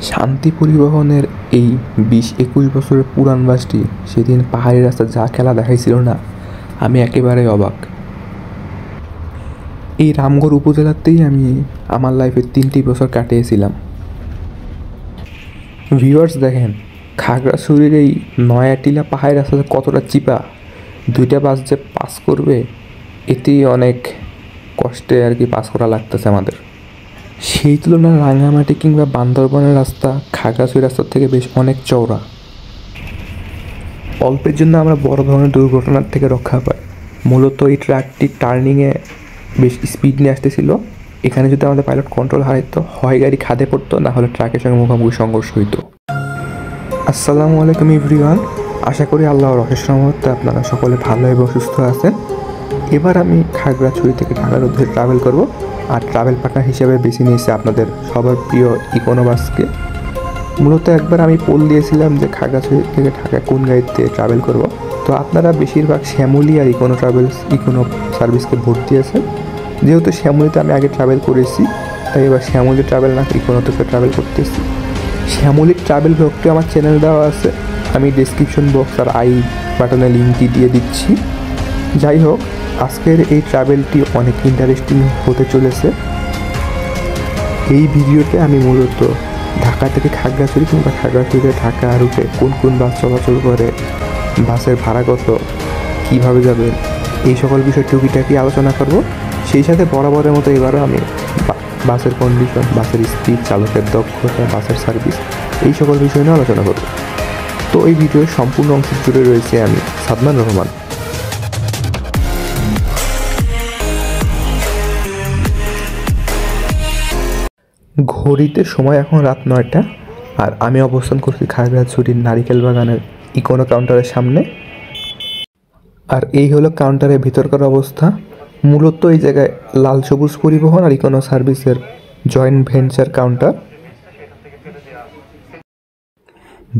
শান্তি পরিবহনের এই ২০-২১ বছরের পুরান বাসটি সেদিন পাহাড়ি রাস্তা যা খেলা দেখাইছিল না, আমি একেবারে অবাক। এই রামগড় উপজেলাতেই আমি আমার লাইফের ৩টি বছর কাটিয়েছিলাম। ভিউয়ার্স দেখেন, খাগড়াছড়ির এই নয়াটিলা পাহাড়ি রাস্তাটা কতটা চিপা, 2টা বাস যে পাস করবে এতেই অনেক কষ্টে আর কি পাস করা লাগতেছে আমাদের। সেই তুলনায় রাঙামাটি কিংবা বান্দরবনের রাস্তা খাগড়াছড়ি রাস্তার থেকে বেশ অনেক চওড়া। অল্পের জন্য আমরা বড় ধরনের দুর্ঘটনার থেকে রক্ষা পাই। মূলত এই ট্রাকটি টার্নিংয়ে বেশ স্পিড নিয়ে আসতেছিল। এখানে যদি আমাদের পাইলট কন্ট্রোল হারাইতো, হয় গাড়ি খাদে পড়তো, না হলে ট্রাকের সঙ্গে মুখোমুখি সংঘর্ষ হইতো। আসসালামু আলাইকুম এভরিওয়ান, আশা করি আল্লাহর অশেষ রহমতে আপনারা সকলে ভালো এবং সুস্থ আছেন। এবার আমি খাগড়াছড়ি থেকে ঢাকার উদ্দেশ্যে ট্রাভেল করব, আর ট্রাভেল পার্টনার হিসেবে বেছে নিয়েছি আপনাদের সবার প্রিয় ইকোনো বাসকে। মূলত একবার আমি পোল দিয়েছিলাম যে খাগড়াছড়ি থেকে ঢাকা কোন গাড়িতে ট্রাভেল করব, তো আপনারা বেশিরভাগ শ্যামলী আর ইকোনো সার্ভিসকে ভোট দিয়েছেন। যেহেতু শ্যামলীতে আমি আগে ট্রাভেল করেছি, তাই এবার শ্যামলী ট্রাভেল না ইকোনোতে ট্রাভেল করতেছি। শ্যামলীর ট্রাভেল ব্লগটি আমার চ্যানেল দেওয়া আছে, আমি ডেসক্রিপশন বক্স আর আই বাটনে লিঙ্কটি দিয়ে দিচ্ছি। যাই হোক, আজকের এই ট্রাভেলটি অনেক ইন্টারেস্টিং হতে চলেছে। এই ভিডিওতে আমি মূলত ঢাকা থেকে খাগড়াছড়ি কিংবা খাগড়াছড়ি থেকে ঢাকা রুটে কোন কোন বাস চলাচল করে, বাসের ভাড়া কত, কীভাবে যাবেন, এই সকল বিষয় টুকিটাকি আলোচনা করব। সেই সাথে বরাবরের মতো এবারও আমি বাসের কন্ডিশন, বাসের স্পিড, চালকের দক্ষতা, বাসের সার্ভিস, এই সকল বিষয় নিয়ে আলোচনা করব। তো এই ভিডিওর সম্পূর্ণ অংশ জুড়ে রয়েছে আমি, সাদমান রহমান। ঘড়িতে সময় এখন রাত 9টা, আর আমি অবস্থান করছি খাগড়াছড়ির নারিকেল বাগানের ইকোনো কাউন্টারের সামনে। আর এই হলো কাউন্টারের ভিতরকার অবস্থা। মূলত এই জায়গায় লাল সবুজ পরিবহন আর ইকোনো সার্ভিসের জয়েন্ট ভেঞ্চার কাউন্টার।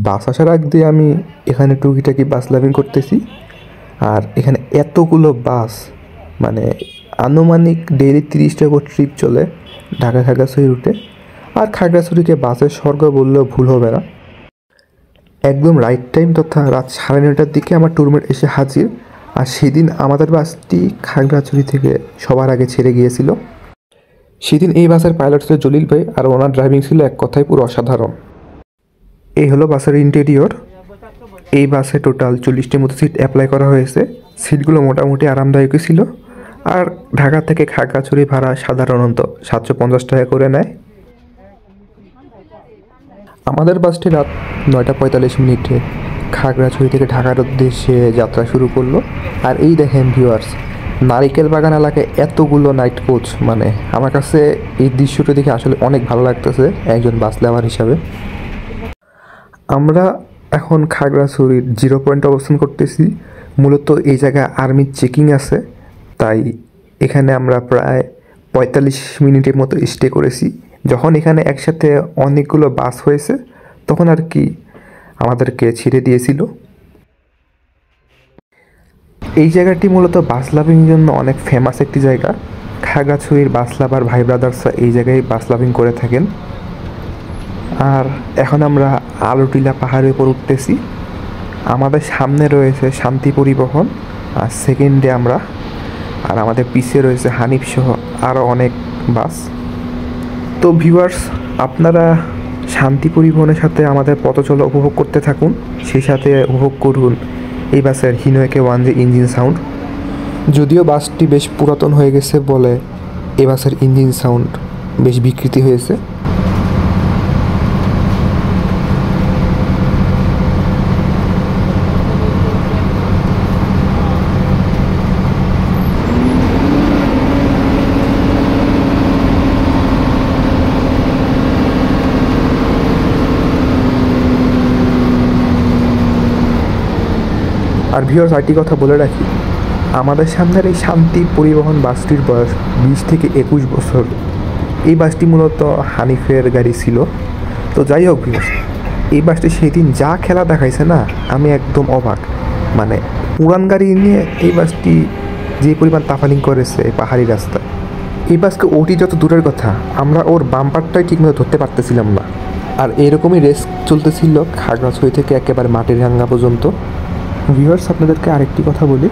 বাস আসার আগ দিয়ে আমি এখানে টুকিটাকি বাস লাভিং করতেছি। আর এখানে এতগুলো বাস, মানে আনুমানিক ডেইলি 30টা করে ট্রিপ চলে ঢাকা খাগড়াছড়ি রুটে। আর খাগড়াছড়িকে বাসের স্বর্গ বললেও ভুল হবে না। একদম রাইট টাইম তথা রাত 9:30টার দিকে আমার ট্যুরমেট এসে হাজির। আর সেদিন আমাদের বাসটি খাগড়াছড়ি থেকে সবার আগে ছেড়ে গিয়েছিল। সেদিন এই বাসের পাইলট ছিল জলিল ভাই, আর ওনার ড্রাইভিং ছিল এক কথায় পুরো অসাধারণ। এই হলো বাসের ইন্টেরিয়র। এই বাসে টোটাল 40টির মতো সিট অ্যাপ্লাই করা হয়েছে। সিটগুলো মোটামুটি আরামদায়কই ছিল। আর ঢাকা থেকে খাগড়াছড়ি ভাড়া সাধারণত 750 টাকা করে নেয়। আমাদের বাসটি রাত 9:45 খাগড়াছড়ি থেকে ঢাকার উদ্দেশ্যে যাত্রা শুরু করলো। আর এই দেখেন ভিউয়ার্স, নারিকেল বাগান এলাকায় এতগুলো নাইট কোচ, মানে আমার কাছে এই দৃশ্যটা দেখে আসলে অনেক ভালো লাগতেছে একজন বাস লাভার হিসাবে। আমরা এখন খাগড়াছড়ির 0 পয়েন্টে অবস্থান করতেছি। মূলত এই জায়গায় আর্মির চেকিং আছে, তাই এখানে আমরা প্রায় 45 মিনিটের মতো স্টে করেছি। যখন এখানে একসাথে অনেকগুলো বাস হয়েছে, তখন আর কি আমাদেরকে ছেড়ে দিয়েছিল। এই জায়গাটি মূলত বাস লাভিংয়ের জন্য অনেক ফেমাস একটি জায়গা। খাগড়াছড়ির বাস লাভার ভাই ব্রাদার্সরা এই জায়গায় বাস লাভিং করে থাকেন। আর এখন আমরা আলোটিলা পাহাড়ের উপর উঠতেছি। আমাদের সামনে রয়েছে শান্তি পরিবহন, আর সেকেন্ডে আমরা, আর আমাদের পিছিয়ে রয়েছে হানিফ সহ আরও অনেক বাস। তো ভিউয়ার্স, আপনারা শান্তি পরিবহনের সাথে আমাদের পথচলা উপভোগ করতে থাকুন, সেই সাথে উপভোগ করুন এই বাসের হিনোকে 1J ইঞ্জিন সাউন্ড। যদিও বাসটি বেশ পুরাতন হয়ে গেছে বলে এই বাসের ইঞ্জিন সাউন্ড বেশ বিকৃতি হয়েছে। আর ভিউয়ার্স, আরেকটি কথা বলে রাখি, আমাদের সামনের এই শান্তি পরিবহন বাসটির বয়স 20 থেকে 21 বছর। এই বাসটি মূলত হানিফের গাড়ি ছিল। তো যাই হোক ভিউয়ার্স, এই বাসটি সেদিন যা খেলা দেখাইছে না, আমি একদম অবাক। মানে পুরান গাড়ি নিয়ে এই বাসটি যে পরিমাণ তাফালিং করেছে পাহাড়ি রাস্তায়, এই বাসকে ওটি যত দূরের কথা, আমরা ওর বাম্পারটাই ঠিকমতো ধরতে পারতেছিলাম না। আর এরকমই রেস চলতেছিল খাগড়াছড়ি থেকে একেবারে মাটিরাঙ্গা পর্যন্ত। ভিউয়ার্স, আপনাদেরকে আরেকটি কথা বলি,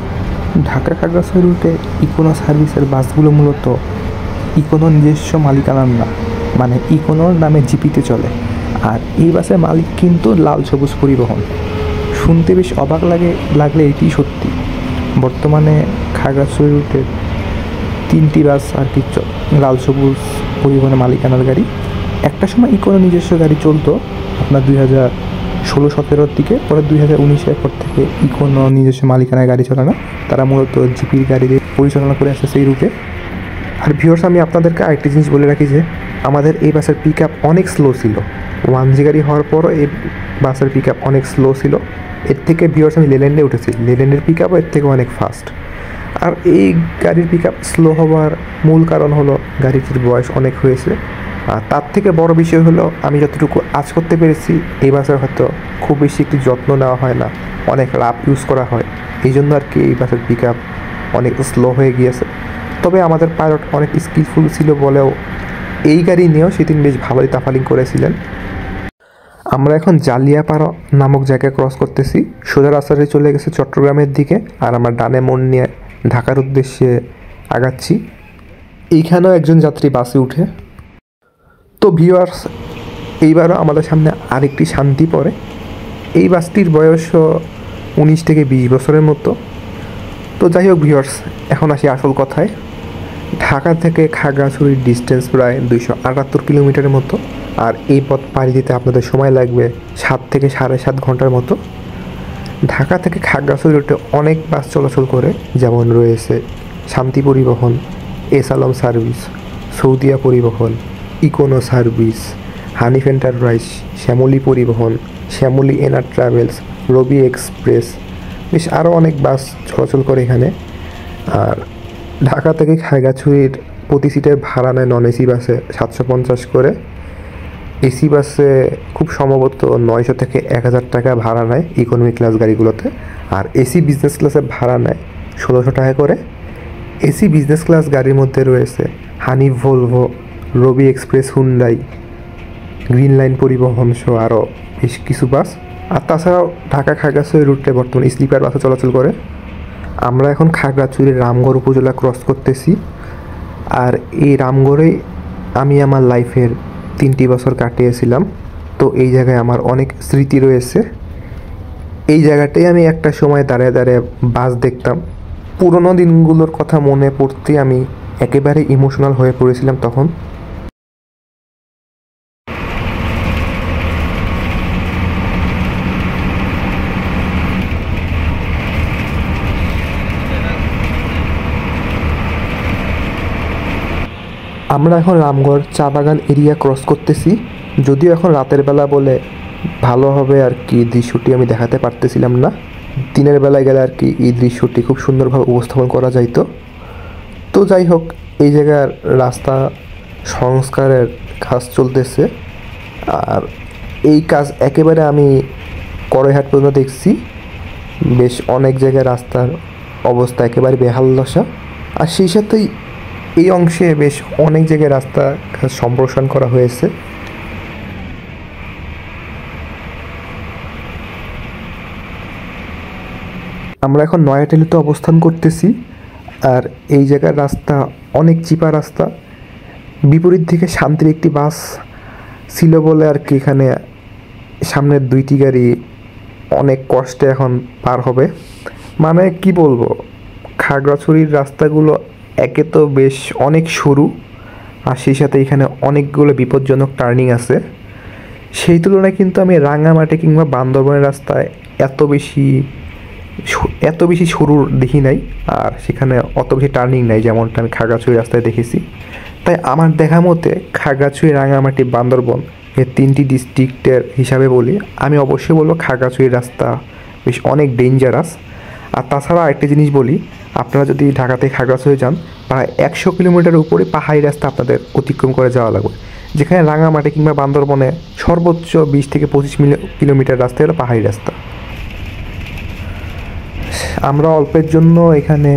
ঢাকা খাগড়াছড়ি রুটে ইকোনো সার্ভিসের বাসগুলো মূলত ইকোনো নিজস্ব মালিকানার না, মানে ইকোনোর নামে জিপিতে চলে। আর এই বাসের মালিক কিন্তু লাল সবুজ পরিবহন। শুনতে বেশ অবাক লাগলে এটি সত্যি। বর্তমানে খাগড়াছড়ি রুটের 3টি বাস আর কি লাল সবুজ পরিবহনের মালিকানার গাড়ি। একটা সময় ইকোনো নিজস্ব গাড়ি চলতো আপনার 2016-17 দিকে, পরে 2019-এর পর থেকে ইকোনো নিজস্ব মালিকানার গাড়ি চলে না, তারা মূলত জিপির গাড়ি দিয়ে পরিচালনা করে আসছে এই রুটে। আর ভিউয়ার্স, আমি আপনাদেরকে আরেকটি জিনিস বলে রাখি যে আমাদের এই বাসের পিক আপ অনেক স্লো ছিল। 1G গাড়ি হওয়ার পরও এই বাসের পিক আপ অনেক স্লো ছিল। এর থেকে ভিউয়ার্স আমি লেল্যান্ডে উঠেছি, লেল্যান্ডের পিক আপও এর থেকে অনেক ফাস্ট। আর এই গাড়ির পিক আপ স্লো হওয়ার মূল কারণ হলো গাড়িটির বয়স অনেক হয়েছে। আর তার থেকে বড় বিষয় হলো আমি যতটুকু আজ করতে পেরেছি, এই বাসের হয়তো খুব বেশি একটু যত্ন নেওয়া হয় না, অনেক লাভ ইউজ করা হয়, এই জন্য আর কি এই বাসের পিক আপ অনেক স্লো হয়ে গিয়েছে। তবে আমাদের পাইলট অনেক স্কিলফুল ছিল বলেও এই গাড়ি নিয়েও সেদিন বেশ ভালোই তাফালিং করেছিলেন। আমরা এখন জালিয়াপাড়া নামক জায়গায় ক্রস করতেছি, সোজা রাস্তাতে চলে গেছে চট্টগ্রামের দিকে, আর আমরা ডানে মোড় নিয়ে ঢাকার উদ্দেশ্যে আগাচ্ছি। এইখানেও একজন যাত্রী বাসে উঠে। তো ভিউয়ার্স, এইবারও আমাদের সামনে আরেকটি শান্তি পড়ে। এই বাসটির বয়সও 19 থেকে 20 বছরের মতো। তো যাই হোক ভিউয়ার্স, এখন আসি আসল কথায়। ঢাকা থেকে খাগড়াছড়ির ডিস্টেন্স প্রায় 278 কিলোমিটারের মতো, আর এই পথ পাড়ি দিতে আপনাদের সময় লাগবে 7 থেকে 7.5 ঘন্টার মতো। ঢাকা থেকে খাগড়াছড়ি রুটে অনেক বাস চলাচল করে, যেমন রয়েছে শান্তি পরিবহন, S Alam service, Saudia Paribahan, Econo service, Hanif enterprise, Shyamoli Paribahan, Shyamoli এনার ট্রাভেলস, রবি এক্সপ্রেস, বেশ আরও অনেক বাস চলাচল করে এখানে। আর ঢাকা থেকে খাগড়াছড়ির প্রতি সিটের ভাড়া নেয় নন এসি বাসে 750 করে, এসি বাসে খুব সম্ভবত 900 থেকে 1000 টাকা ভাড়া নেয় ইকোনমি ক্লাস গাড়িগুলোতে। আর এসি বিজনেস ক্লাসে ভাড়া নেয় 1600 টাকা করে। এসি বিজনেস ক্লাস গাড়ির মধ্যে রয়েছে হানিফ ভলভো, রবি এক্সপ্রেস, হুন্ডাই, গ্রিন লাইন পরিবহন সহ আরও বেশ কিছু বাস। আর তাছাড়াও ঢাকা খাগড়াছড়ি রুটে বর্তমানে স্লিপার বাসও চলাচল করে। আমরা এখন খাগড়াছড়ির রামগড় উপজেলা ক্রস করতেছি। আর এই রামগড়েই আমি আমার লাইফের 3টি বছর কাটিয়েছিলাম। তো এই জায়গায় আমার অনেক স্মৃতি রয়েছে। এই জায়গাটাই আমি একটা সময় দাঁড়িয়ে দাঁড়িয়ে বাস দেখতাম। পুরনো দিনগুলোর কথা মনে পড়তে আমি একেবারে ইমোশনাল হয়ে পড়েছিলাম তখন। আমরা এখন রামগড় চা বাগান এরিয়া ক্রস করতেছি। যদিও এখন রাতের বেলা বলে ভালো হবে আর কি দৃশ্যটি আমি দেখাতে পারতেছিলাম না, দিনের বেলায় গেলে আর কি এই দৃশ্যটি খুব সুন্দরভাবে উপস্থাপন করা যাইতো। তো যাই হোক, এই জায়গার রাস্তা সংস্কারের কাজ চলতেছে। আর এই কাজ একেবারে আমি কড়াইহাট পর্যন্ত দেখছি। বেশ অনেক জায়গায় রাস্তার অবস্থা একেবারে বেহাল দশা। আর সেই সাথেই এই অংশে বেশ অনেক জায়গায় রাস্তা সম্প্রসারণ করা হয়েছে। আমরা এখন নয়াটালিতে অবস্থান করতেছি। আর এই জায়গার রাস্তা অনেক চিপা রাস্তা। বিপরীত দিকে শান্তির একটি বাস ছিল বলে আর কি এখানে সামনের 2টি গাড়ি অনেক কষ্টে এখন পার হবে। মানে কি বলবো, খাগড়াছড়ির রাস্তাগুলো একে তো বেশ অনেক সরু, আর সেই সাথে এখানে অনেকগুলো বিপজ্জনক টার্নিং আছে। সেই তুলনায় কিন্তু আমি রাঙামাটি কিংবা বান্দরবানের রাস্তায় এত বেশি সরু দেখি নাই, আর সেখানে অত বেশি টার্নিং নাই যেমনটা আমি খাগড়াছড়ি রাস্তায় দেখেছি। তাই আমার দেখা মতে খাগড়াছড়ি, রাঙামাটি, বান্দরবন এই 3টি ডিস্ট্রিক্টের হিসাবে বলি, আমি অবশ্যই বলবো খাগড়াছড়ির রাস্তা বেশ অনেক ডেঞ্জারাস। আর তাছাড়া আরেকটি জিনিস বলি, আপনারা যদি ঢাকা থেকে খাগড়াছড়ি যান, প্রায় 100 কিলোমিটার উপরে পাহাড়ি রাস্তা আপনাদের অতিক্রম করে যাওয়া লাগবে, যেখানে রাঙামাটি কিংবা বান্দরবনে সর্বোচ্চ 20 থেকে 25 কিলোমিটার রাস্তা হলো পাহাড়ি রাস্তা। আমরা অল্পের জন্য এখানে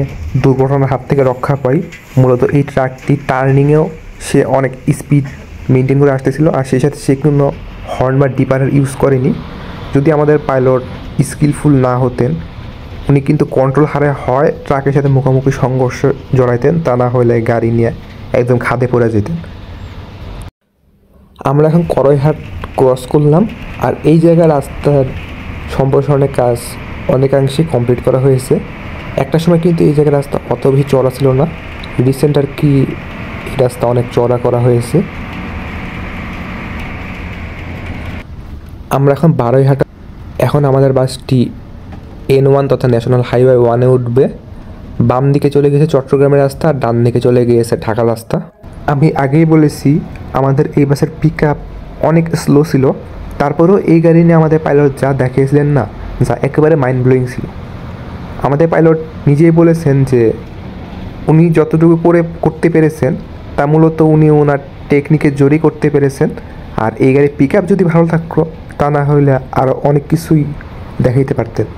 দুর্ঘটনার হাত থেকে রক্ষা পাই। মূলত এই ট্রাকটি টার্নিংয়েও সে অনেক স্পিড মেনটেন করে আসতেছিল, আর সেই সাথে সে কোনো হর্ন বা ডিপারের ইউজ করেনি। যদি আমাদের পাইলট স্কিলফুল না হতেন, উনি কিন্তু কন্ট্রোল হারে হয় ট্রাকের সাথে মুখোমুখি সংঘর্ষ জড়াইতেন, তা না হলে গাড়ি নিয়ে একদম খাদে পড়ে যেতেন। আমরা এখন করইহাট ক্রস করলাম, আর এই জায়গায় রাস্তার সম্প্রসারণের কাজ অনেকাংশে কমপ্লিট করা হয়েছে। একটা সময় কিন্তু এই জায়গায় রাস্তা অত বেশি চড়া ছিল না, রিসেন্ট আর কি এই রাস্তা অনেক চড়া করা হয়েছে। আমরা এখন বারৈহাট, এখন আমাদের বাসটি N1 তথা ন্যাশনাল হাইওয়ে 1-এ উঠবে। বাম দিকে চলে গেছে চট্টগ্রামের রাস্তা, আর ডান দিকে চলে গিয়েছে ঢাকা রাস্তা। আমি আগেই বলেছি আমাদের এই বাসের পিক আপ অনেক স্লো ছিল, তারপরেও এই গাড়ি নিয়ে আমাদের পাইলট যা দেখিয়েছিলেন না, যা একেবারে মাইন্ড ব্লোয়িং ছিল। আমাদের পাইলট নিজেই বলেছেন যে উনি যতটুকু করতে পেরেছেন তা মূলত উনি ওনার টেকনিকের জোরেই করতে পেরেছেন। আর এই গাড়ির পিক আপ যদি ভালো থাকতো, তা না হলে আরও অনেক কিছুই দেখাইতে পারতেন।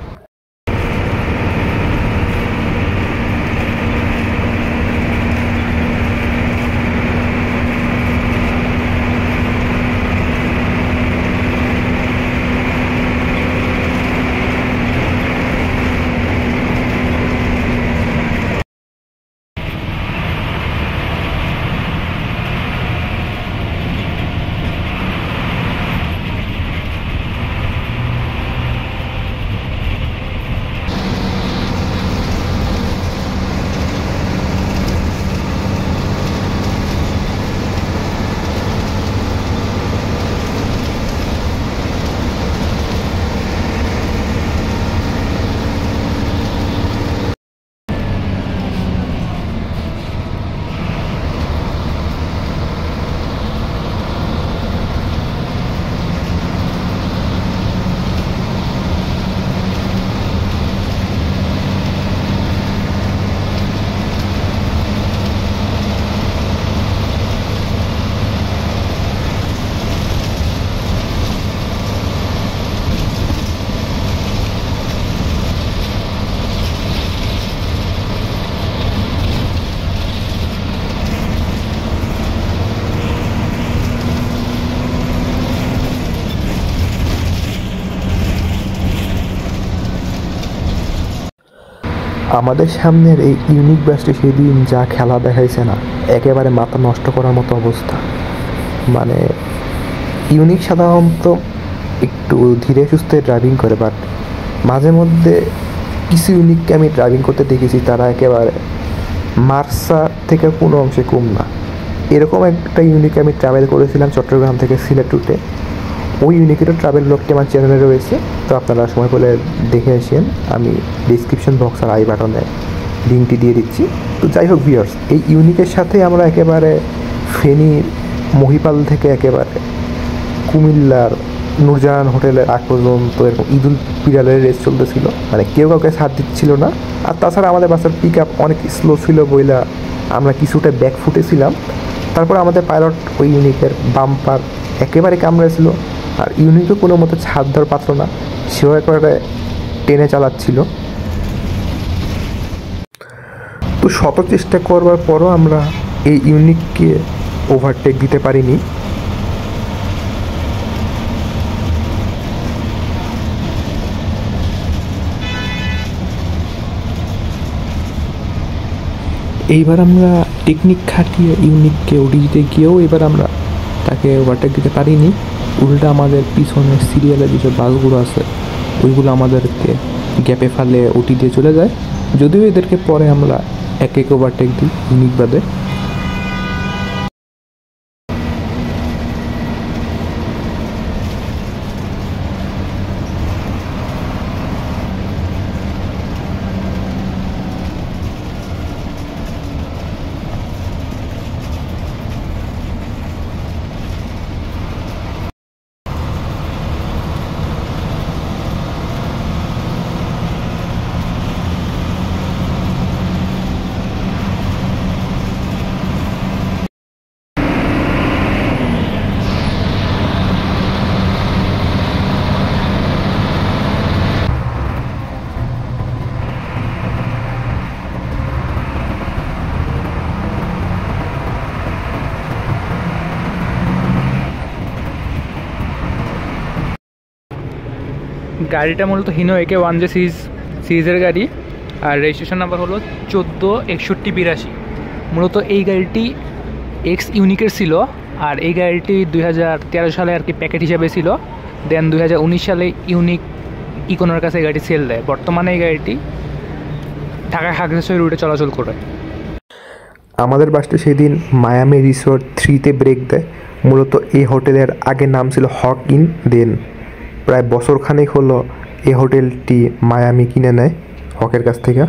আমাদের সামনের এই ইউনিক বাসটি সেদিন যা খেলা দেখাইছে না, একেবারে মাথা নষ্ট করার মতো অবস্থা। মানে ইউনিক সাধারণত একটু ধীরে সুস্থে ড্রাইভিং করে, বাট মাঝে মধ্যে কিছু ইউনিককে আমি ড্রাইভিং করতে দেখেছি, তারা একেবারে মার্সা থেকে কোনো অংশে কম না। এরকম একটা ইউনিক আমি ট্রাভেল করেছিলাম চট্টগ্রাম থেকে সিলেট রুটে। ওই ইউনিকের ট্রাভেল ব্লগটি আমার চ্যানেলে রয়েছে, তো আপনারা সময় পেলে দেখে আসেন। আমি ডিসক্রিপশন বক্স আর আই বাটনে লিঙ্কটি দিয়ে দিচ্ছি। তো যাই হোক ভিউয়ার্স, এই ইউনিকের সাথে আমরা একেবারে ফেনীর মহিপাল থেকে একেবারে কুমিল্লার নূরজাহান হোটেলের আগ পর্যন্ত এরকম ঈদুল পিরালের রেস চলতেছিল, মানে কেউ কাউকে ছাড় দিচ্ছিল না। আর তাছাড়া আমাদের বাসের পিক আপ অনেক স্লো ছিল বইলা আমরা কিছুটা ব্যাক ফুটেছিলাম। তারপর আমাদের পাইলট ওই ইউনিকের বাম্পার একেবারে কামড়েছিল, আর ইউনিকও কোনো মতো ছাড় দেওয়ার পাত্র না, সেও একেবারে টেনে চালাচ্ছিল। তো শত চেষ্টা করবার পরও আমরা এই ইউনিককে ওভারটেক দিতে পারিনি। এইবার আমরা টেকনিক খাটিয়ে ইউনিককে উঠিয়ে দিতে গিয়েও এবার আমরা তাকে ওভারটেক দিতে পারিনি। উল্টা আমাদের পিছনের সিরিয়ালে যেসব বাসগুলো আছে ওইগুলো আমাদেরকে গ্যাপে ফেলে ওটি দিয়ে চলে যায়, যদিও এদেরকে পরে আমরা এক এক ওভারটেক দিই ইউনিক বাদে। গাড়িটা মূলত হিনো AK1J সিরিজের গাড়ি, আর রেজিস্ট্রেশন নাম্বার হলো 146182। মূলত এই গাড়িটি এক্স ইউনিকের ছিল, আর এই গাড়িটি 2013 সালে আর কি প্যাকেট হিসাবে ছিল। দেন 2019 সালে ইউনিক ইকোনোর কাছে এই গাড়িটি সেল দেয়। বর্তমানে এই গাড়িটি ঢাকা খাগড়াছড়ি রুটে চলাচল করে। আমাদের বাসটা সেদিন মায়ামি রিসোর্ট 3-তে ব্রেক দেয়। মূলত এই হোটেলের আগের নাম ছিল হক ইন। দেন প্রায় বছরখানেক হলো এই হোটেলটি মায়ামি কিনে নেয় হকের কাছ থেকে।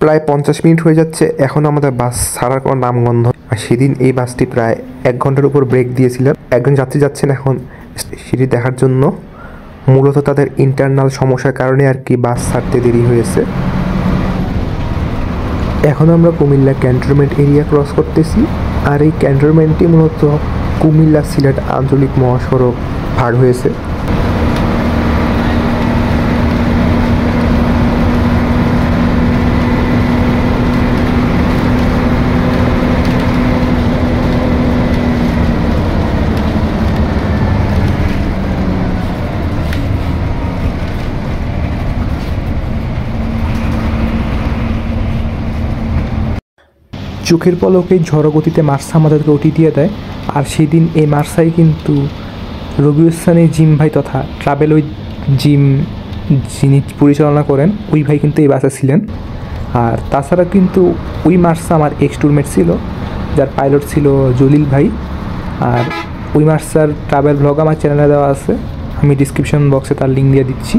প্রায় 50 মিনিট হয়ে যাচ্ছে, এখন আমাদের বাস ছাড়ার কোনো নামগন্ধ। আর সেদিন এই বাসটি প্রায় 1 ঘন্টার উপর ব্রেক দিয়েছিলেন। একজন যাত্রী যাচ্ছেন এখন সিঁড়ি দেখার জন্য। মূলত তাদের ইন্টারনাল সমস্যার কারণে আর কি বাস ছাড়তে দেরি হয়েছে। এখন আমরা কুমিল্লা ক্যান্টনমেন্ট এরিয়া ক্রস করতেছি, আর এই ক্যান্টনমেন্টটি মূলত কুমিল্লা সিলেট আঞ্চলিক মহাসড়ক ভাগ হয়েছে। চোখের পলকেই ঝড়ো গতিতে মার্সা আমাদেরকে ওটি দিয়ে দেয়। আর সেদিন এই মার্সাই কিন্তু রবিউসানি জিম ভাই তথা ট্রাভেল উইথ জিম যিনি পরিচালনা করেন ওই ভাই কিন্তু এই বাসে ছিলেন। আর তাছাড়া কিন্তু ওই মার্সা আমার এক্স টুরমেট ছিল, যার পাইলট ছিল জলিল ভাই। আর ওই মার্সার ট্রাভেল ব্লগ আমার চ্যানেলে দেওয়া আছে, আমি ডিসক্রিপশন বক্সে তার লিঙ্ক দিয়ে দিচ্ছি।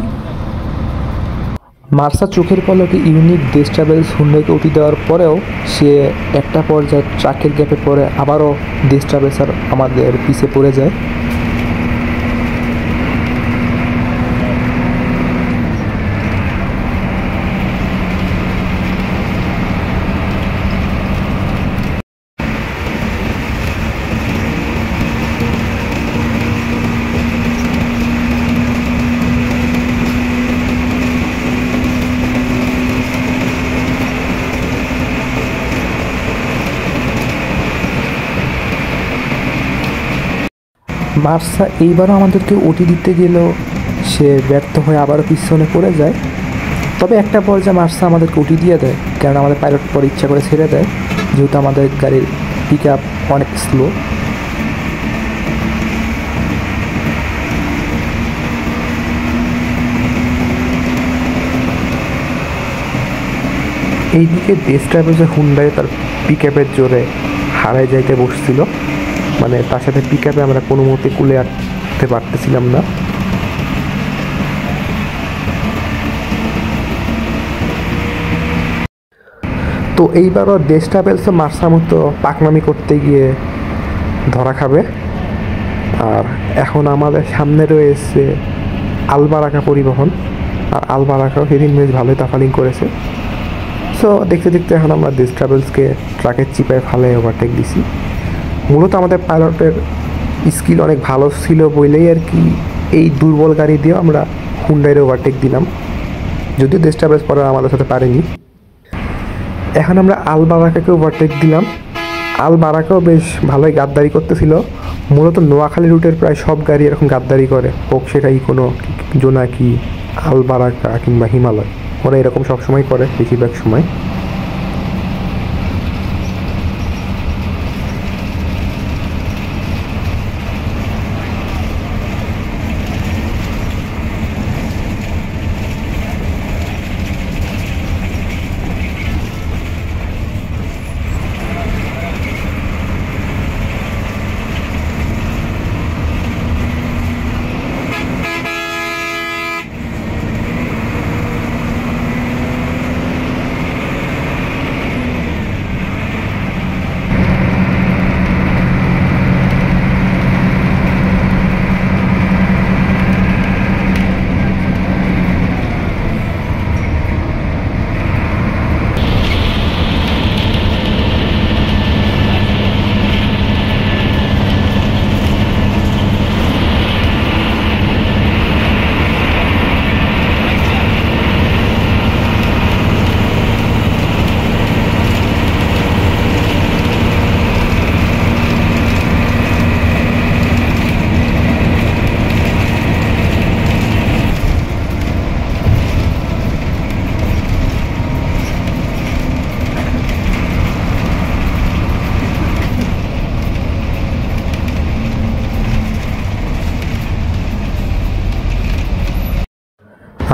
মার্সা চোখের পলকে ইউনিক দেশ ট্রাভেলস হুন্ডাইকে উঠি দেওয়ার পরেও সে একটা পর্যায়ে ট্রাকের গ্যাপে পড়ে আবারও দেশ ট্রাভেলস আর আমাদের পিছে পড়ে যায়। মার্সা এইবারও আমাদেরকে ওটি দিতে গেলেও সে ব্যর্থ হয়ে আবারও পিছনে পড়ে যায়। তবে একটা পর্যায়ে মার্সা আমাদেরকে ওটি দিয়ে দেয়, কারণ আমাদের পাইলট পরে ইচ্ছা করে ছেড়ে দেয়, যেহেতু আমাদের গাড়ির পিক আপ অনেক স্লো। এইদিকে দেশ ট্রাভেলসের হুন্ডাই তার পিক আপের জোরে হারায় যাইতে বসছিল, মানে তার সাথে পিক আপে আমরা কোনো মতে কুলে আনতে পারতেছিলাম না। তো এইবারও দেশ ট্রাভেলসও মার্সা মতো পাকনামি করতে গিয়ে ধরা খাবে। আর এখন আমাদের সামনে রয়েছে আলবারাকা পরিবহন, আর আলবারাকাও সেদিন বেশ ভালোই তাফালিং করেছে। সো দেখতে দেখতে এখন আমরা দেশ ট্রাভেলসকে ট্রাকের চিপায় ফালে ওভারটেক দিছি। মূলত আমাদের পাইলটের স্কিল অনেক ভালো ছিল বলেই আর কি এই দুর্বল গাড়ি দিয়েও আমরা হুন্ডাইরে ওভারটেক দিলাম, যদিও দেশ ট্রাভেলস পরে আমাদের সাথে পারেনি। এখন আমরা আলবারাকাকে ওভারটেক দিলাম। আলবারাকাও বেশ ভালোই গাদ্দারি করতেছিল। মূলত নোয়াখালী রুটের প্রায় সব গাড়ি এরকম গাদ্দারি করে, হোক সেটা কোনো জোনাকি, আলবারাকা কিংবা হিমালয়, ওরা এরকম সবসময় করে বেশিরভাগ সময়।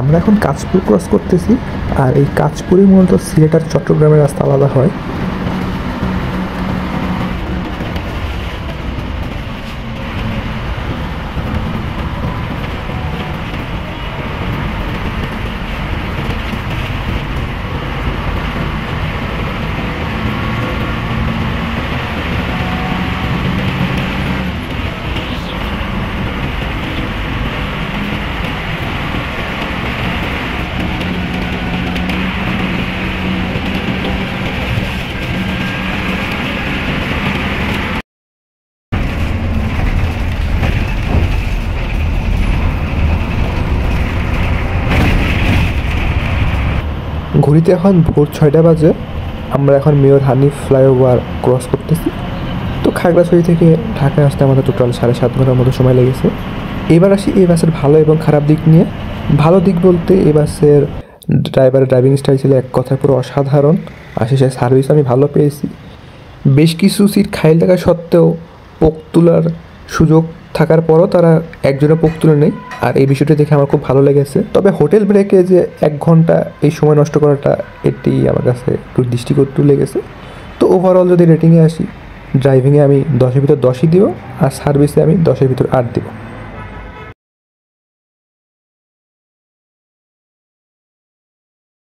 আমরা এখন কাঁচপুর ক্রস করতেছি, আর এই কাঁচপুরই মূলত সিলেট আর চট্টগ্রামের রাস্তা আলাদা হয়। ঘড়িতে এখন ভোর 6টা বাজে। আমরা এখন মেয়র হানিফ ফ্লাইওভার ক্রস করতেছি। তো খাগড়াছড়ি থেকে ঢাকায় আসতে আমাদের টোটাল 7.5 ঘন্টার মতো সময় লেগেছে। এবার আসি এই বাসের ভালো এবং খারাপ দিক নিয়ে। ভালো দিক বলতে এই বাসের ড্রাইভারের ড্রাইভিং স্টাইল ছিল এক কথায় পুরো অসাধারণ, আর সে সার্ভিস আমি ভালো পেয়েছি। বেশ কিছু সিট খাইল থাকা সত্ত্বেও পোক তোলার সুযোগ থাকার পরও তারা একজনের পোক তুলে নেই, আর এই বিষয়টি দেখে আমার খুব ভালো লেগেছে। তবে হোটেল ব্রেকে যে 1 ঘন্টা এই সময় নষ্ট করাটা, এটি আমার কাছে একটু দৃষ্টিকটু লেগেছে। তো ওভারঅল যদি রেটিংয়ে আসি, ড্রাইভিংয়ে আমি 10-এর ভিতর 10ই দিব, আর সার্ভিসে আমি 10-এর ভিতর 8 দিব।